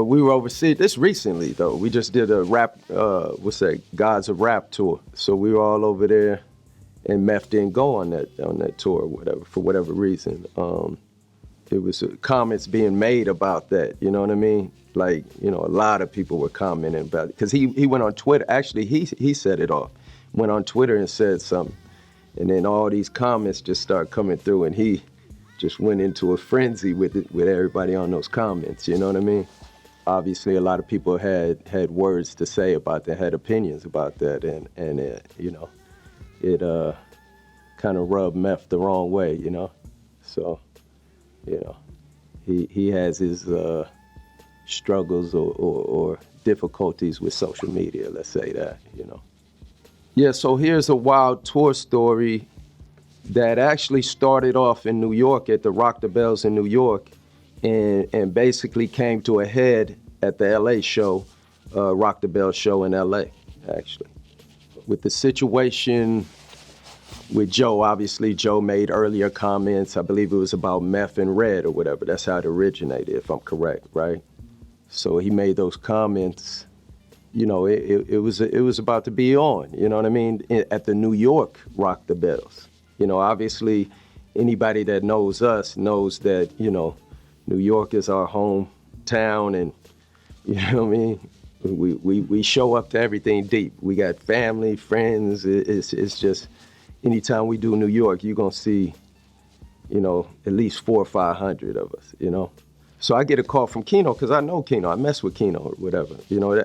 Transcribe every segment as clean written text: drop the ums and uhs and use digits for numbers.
we were overseas, this recently though. We just did a rap, Gods of Rap tour. So we were all over there, and Meth didn't go on that tour or whatever, for whatever reason. It was comments being made about that, you know what I mean? Like, a lot of people were commenting about it. Because he went on Twitter, actually he set it off. Went on Twitter and said something. And then all these comments just started coming through, and he just went into a frenzy with everybody on those comments, you know what I mean? Obviously, a lot of people had words to say about that, had opinions about that, and it kind of rubbed Meth the wrong way, So, he has his struggles or difficulties with social media, let's say that, Yeah, so here's a wild tour story that actually started off in New York at the Rock the Bells in New York, and basically came to a head at the LA show, Rock the Bells show in LA, actually. With the situation with Joe, obviously Joe made earlier comments, I believe it was about Meth and Red or whatever, that's how it originated, if I'm correct, right? So he made those comments, it was about to be on, you know what I mean, at the New York Rock the Bells. Obviously, anybody that knows us knows that, New York is our hometown, and, you know what I mean? We show up to everything deep. We got family, friends. It's just, anytime we do New York, you're going to see, at least 400 or 500 of us, So I get a call from Kino, because I know Kino. I mess with Kino or whatever.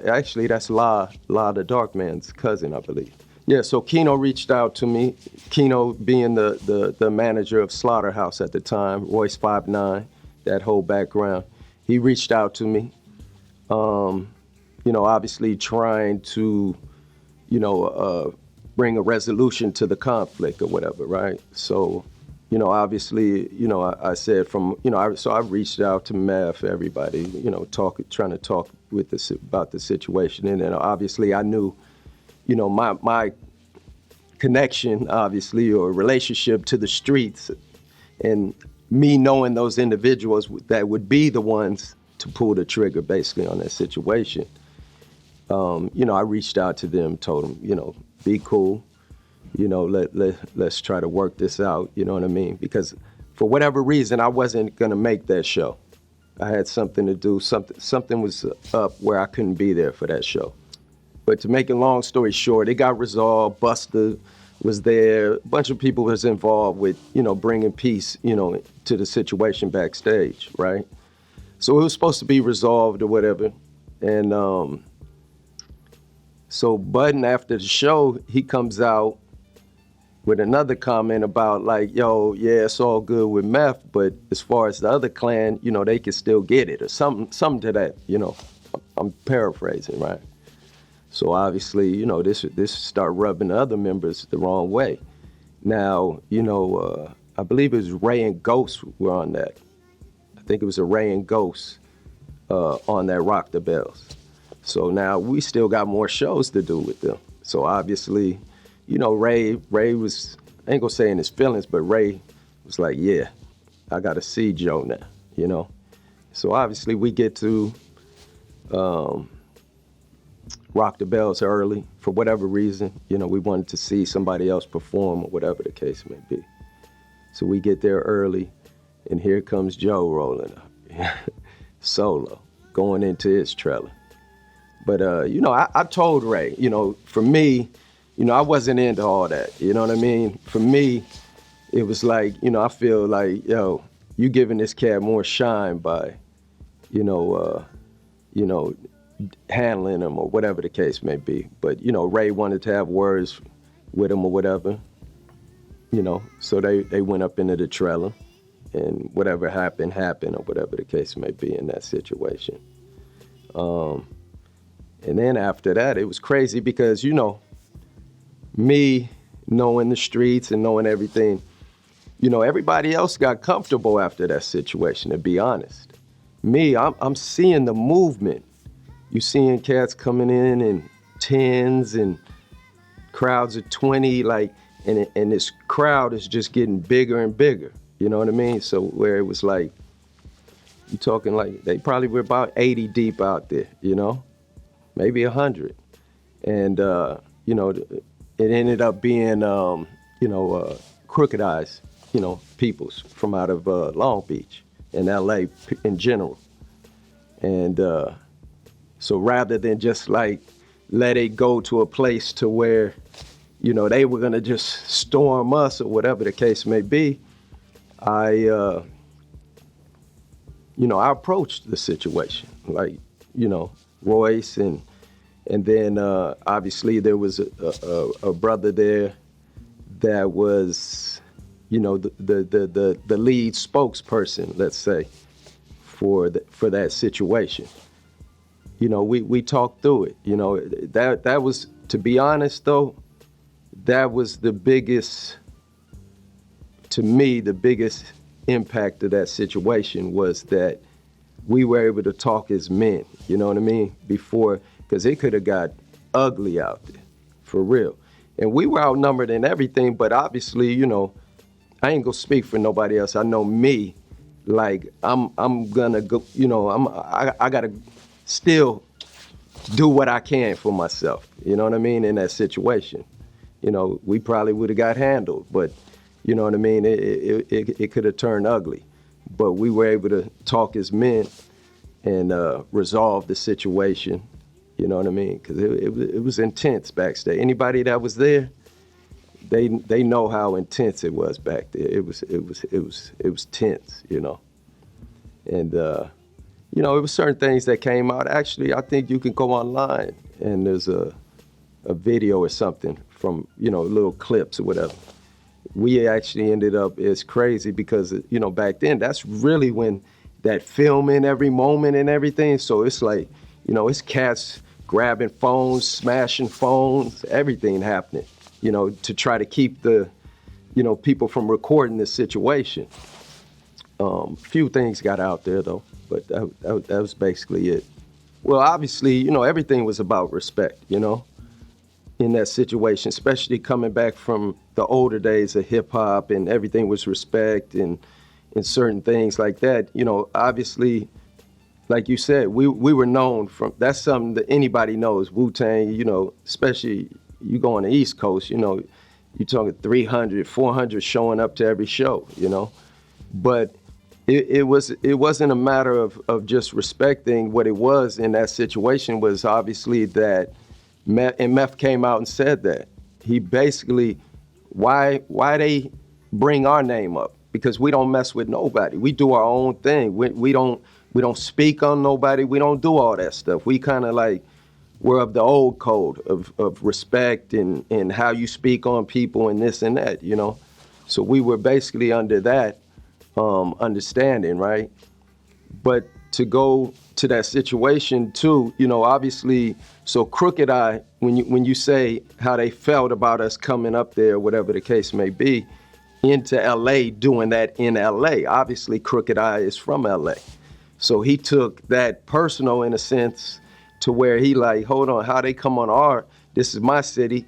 Actually, that's La the Dark Man's cousin, I believe. Yeah, so Kino reached out to me. Kino being the manager of Slaughterhouse at the time, Royce 5'9", that whole background. He reached out to me, obviously trying to, bring a resolution to the conflict or whatever, right? So, obviously, I said so I reached out to Meth, everybody, trying to talk about the situation. And then obviously I knew, my connection, obviously, or relationship to the streets, and me knowing those individuals that would be the ones to pull the trigger basically on that situation. I reached out to them, told them, be cool, let's try to work this out, you know what I mean? Because for whatever reason, I wasn't gonna make that show. I had something to do, something was up where I couldn't be there for that show. But to make a long story short, it got resolved. Busta was there. A bunch of people was involved with, bringing peace, to the situation backstage, right? So it was supposed to be resolved or whatever. And so Budden, after the show, he comes out with another comment about like, yo, yeah, it's all good with Meth, but as far as the other clan, they can still get it, or something to that, I'm paraphrasing, right? So obviously, this start rubbing the other members the wrong way. Now, I believe it was Ray and Ghost were on that. I think it was a Ray and Ghost on that Rock the Bells. So now we still got more shows to do with them. So obviously, Ray was, I ain't gonna say in his feelings, but Ray was like, yeah, I gotta see Joe now, So obviously we get to Rock the Bells early for whatever reason. We wanted to see somebody else perform or whatever the case may be. So we get there early, and here comes Joe rolling up, solo, going into his trailer. But, I told Ray, for me, I wasn't into all that, you know what I mean? For me, it was like, I feel like, yo, you giving this cat more shine by, handling him or whatever the case may be. But, Ray wanted to have words with him or whatever, so they went up into the trailer, and whatever happened or whatever the case may be in that situation. And then after that, it was crazy because, me knowing the streets and knowing everything, everybody else got comfortable after that situation, to be honest. Me, I'm seeing the movement. You seeing cats coming in 10s and crowds of 20, like, and this crowd is just getting bigger and bigger. You know what I mean? So where it was like, You talking like they probably were about 80 deep out there, you know, maybe 100. And, you know, it ended up being, you know, Crooked Eyes, you know, peoples from out of Long Beach and LA in general. And so rather than just like let it go to a place to where, you know, they were going to just storm us or whatever the case may be, you know, I approached the situation like, you know, Royce and then obviously there was a brother there that was, you know, the lead spokesperson, let's say, for that situation. You know, we talked through it. You know, that was, to be honest though, that was the biggest, to me, the biggest impact of that situation was that we were able to talk as men, you know what I mean? Before, because it could have got ugly out there, for real. And we were outnumbered in everything, but obviously, you know, I ain't gonna speak for nobody else. I know me, like I'm gonna go, you know, I gotta still do what I can for myself, you know what I mean, in that situation. You know, we probably would have got handled, but you know what I mean, it could have turned ugly. But we were able to talk as men and resolve the situation, you know what I mean? Because it was intense backstage. Anybody that was there, they know how intense it was back there. It was tense, you know. And you know, it was certain things that came out. Actually, I think you can go online and there's a video or something from, you know, little clips or whatever. We actually ended up, it's crazy because, you know, back then, that's really when that filming every moment and everything. So it's like, you know, it's cats grabbing phones, smashing phones, everything happening, you know, to try to keep the, you know, people from recording this situation. Few things got out there though, but that was basically it. Well, obviously, you know, everything was about respect, you know, in that situation, especially coming back from the older days of hip hop and everything was respect and certain things like that. You know, obviously, like you said, we were known from, that's something that anybody knows, Wu-Tang, you know, especially you go on the East Coast, you know, you're talking 300, 400 showing up to every show, you know, but it wasn't a matter of just respecting. What it was in that situation was obviously that Meth came out and said that. He basically, why they bring our name up? Because we don't mess with nobody. We do our own thing. We don't speak on nobody. We don't do all that stuff. We kind of like, we're of the old code of respect and how you speak on people and this and that, you know? So we were basically under that understanding, right? But to go to that situation too, you know, obviously, so Crooked Eye, when you say how they felt about us coming up there, whatever the case may be, into LA, doing that in LA, obviously Crooked Eye is from LA. So he took that personal in a sense to where he like, hold on, how they come on this is my city.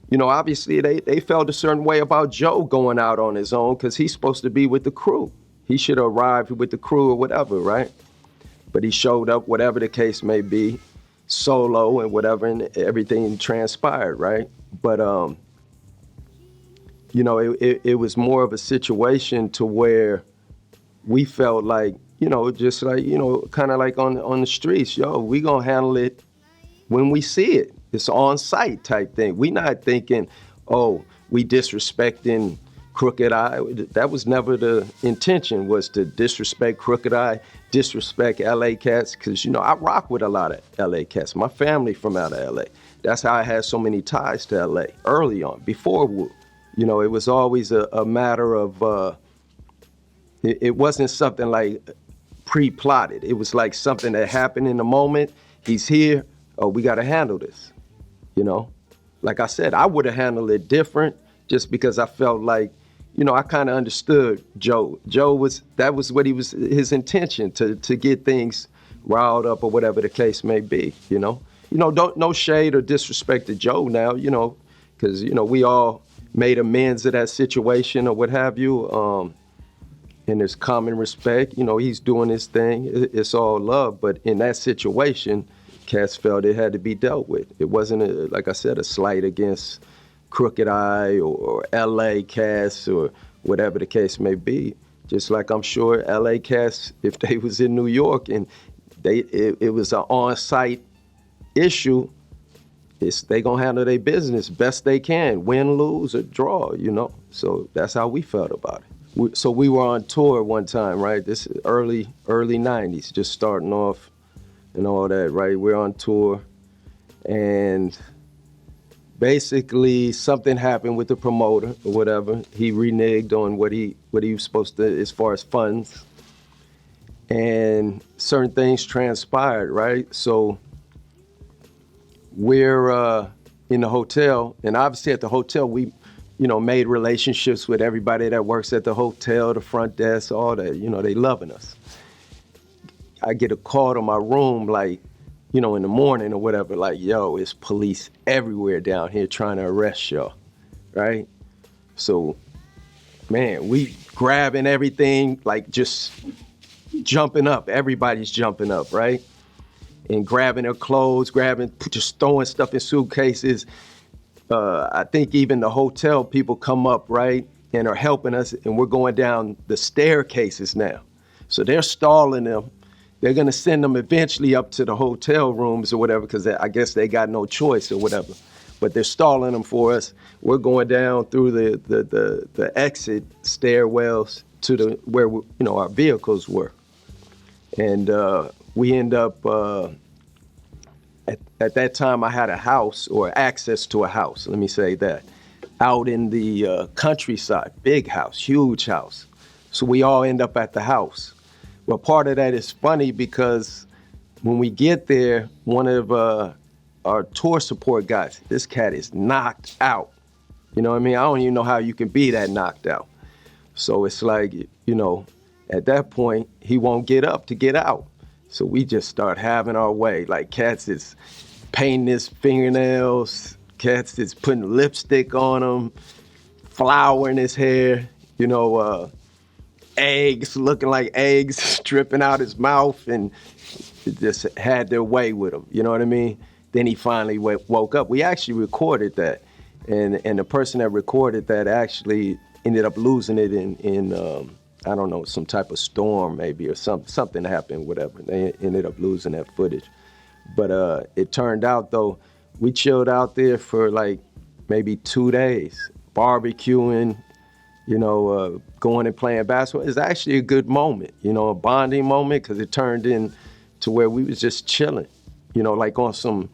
You know, obviously they felt a certain way about Joe going out on his own because he's supposed to be with the crew. He should have arrived with the crew or whatever, right? But he showed up, whatever the case may be, solo and whatever, and everything transpired, right? But, you know, it was more of a situation to where we felt like, you know, just like, you know, kind of like on the streets, yo, we gonna handle it when we see it. It's on site type thing. We not thinking, oh, we disrespecting Crooked Eye. That was never the intention, was to disrespect Crooked Eye, disrespect LA cats, because, you know, I rock with a lot of LA cats. My family from out of LA. That's how I had so many ties to LA early on, before Wu. You know, it was always a matter of, it wasn't something like pre-plotted. It was like something that happened in the moment. He's here. Oh, we got to handle this. You know, like I said, I would have handled it different just because I felt like, you know, I kind of understood Joe. That was what his intention, to get things riled up or whatever the case may be, you know. No shade or disrespect to Joe now, you know, because, you know, we all made amends of that situation or what have you. and there's common respect. You know, he's doing his thing. It's all love. But in that situation, cats felt it had to be dealt with. It wasn't, like I said, a slight against Crooked Eye or L.A. cats or whatever the case may be. Just like I'm sure L.A. cats, if they was in New York and it was an on-site issue, they gonna handle their business best they can, win, lose, or draw, you know? So that's how we felt about it. So we were on tour one time, right? This is early 90s, just starting off and all that, right? We're on tour, and basically something happened with the promoter or whatever. He reneged on what he was supposed to, as far as funds, and certain things transpired, right? So we're in the hotel, and obviously at the hotel we, you know, made relationships with everybody that works at the hotel, the front desk, all that. You know, they loving us. I get a call to my room, like, you know, in the morning or whatever, like, yo, it's police everywhere down here trying to arrest y'all, right? So, man, we grabbing everything, like just jumping up. Everybody's jumping up, right? And grabbing their clothes, just throwing stuff in suitcases. I think even the hotel people come up, right, and are helping us, and we're going down the staircases now. So they're stalling them. They're gonna send them eventually up to the hotel rooms or whatever, because I guess they got no choice or whatever. But they're stalling them for us. We're going down through the exit stairwells to where you know, our vehicles were. And we end up, at that time I had a house, or access to a house, let me say that, out in the countryside, big house, huge house. So we all end up at the house. Well, part of that is funny because when we get there, one of our tour support guys, this cat is knocked out. You know what I mean? I don't even know how you can be that knocked out. So it's like, you know, at that point, he won't get up to get out. So we just start having our way. Like, cats is painting his fingernails, cats is putting lipstick on him, flour in his hair, you know, eggs, looking like eggs dripping out his mouth, and just had their way with him, you know what I mean? Then he finally woke up. We actually recorded that, and the person that recorded that actually ended up losing it in I don't know, some type of storm maybe, or something happened, whatever. They ended up losing that footage. But it turned out, though, we chilled out there for like maybe 2 days, barbecuing, you know, going and playing basketball. It's actually a good moment, you know, a bonding moment, because it turned into where we was just chilling, you know, like on some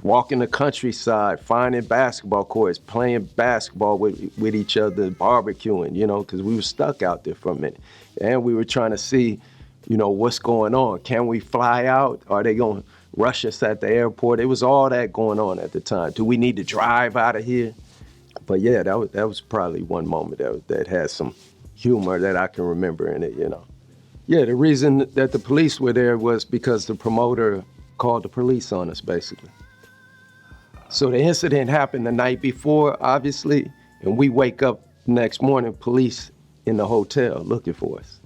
walking the countryside, finding basketball courts, playing basketball with each other, barbecuing, you know, because we were stuck out there for a minute. And we were trying to see, you know, what's going on. Can we fly out? Are they going to rush us at the airport? It was all that going on at the time. Do we need to drive out of here? But yeah, that was probably one moment that had some humor that I can remember in it, you know. Yeah, the reason that the police were there was because the promoter called the police on us, basically. So the incident happened the night before, obviously, and we wake up the next morning, police in the hotel looking for us.